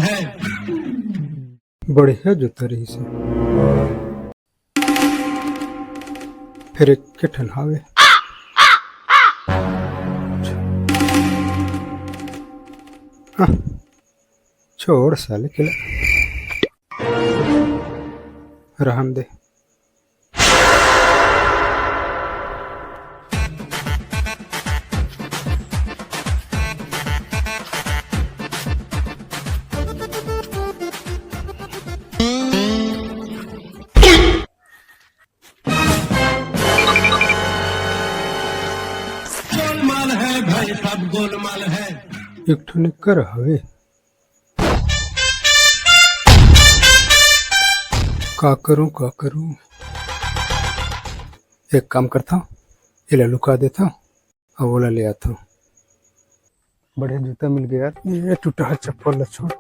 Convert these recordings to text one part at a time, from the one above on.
है। बढ़िया जूता रही से फिर एक के ठनहावे हाँ, छोड़ साले के रहन दे। गोलमाल है भाई, सब गोलमाल है। एक ठो निकर हवे का करूं एक काम करता हूँ, इला लुका देता हूँ और बोला ले आता हूँ। बढ़िया जूता मिल गया यार, ये टूटा है चप्पल छोड़।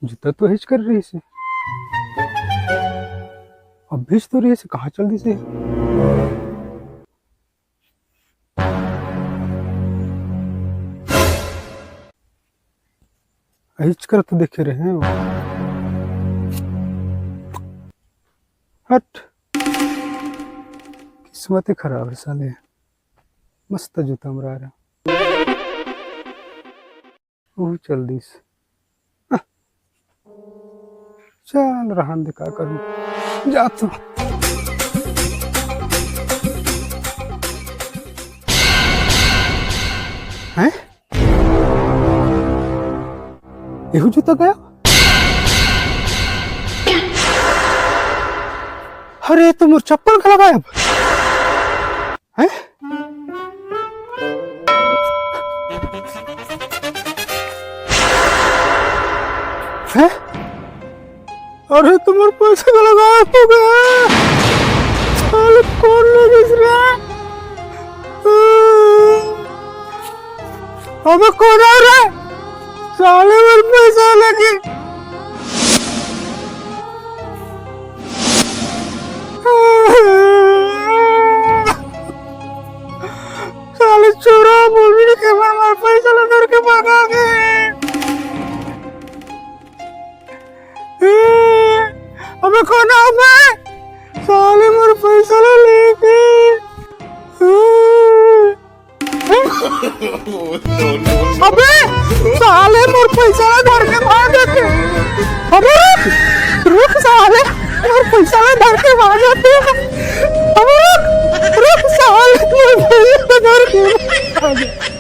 जूता तो हिच कर रही से, अब भेज तो रही से, कहाँ चल दी से। हिच कर तो देखे रहे हैं। हट, किस्मत ही खराब है साले। मस्त जूता मरा रहा वो चल दी से। चल रहन दे, का करूं जा तो। हैं एहू जूता गया। अरे तो मोर चप्पल खला गायब हैं। हैं अरे तुम्हारे पैसे का लगाया हो गया। साले कौन लोग इस रहा हमें कौन आ रहा है। साले मेरे पैसा लगे। साले चोरा बोल भी नहीं के हमारे पैसा लगा के भागा गए। अबे कौन आ मैं साले मेरे पैसा लेके। अबे साले मेरे पैसा धर के भाग जाते। अबे रुक साले मेरे पैसा धर के भाग जाते। अबे रुक साले मेरे पैसा धर के भाग जाते।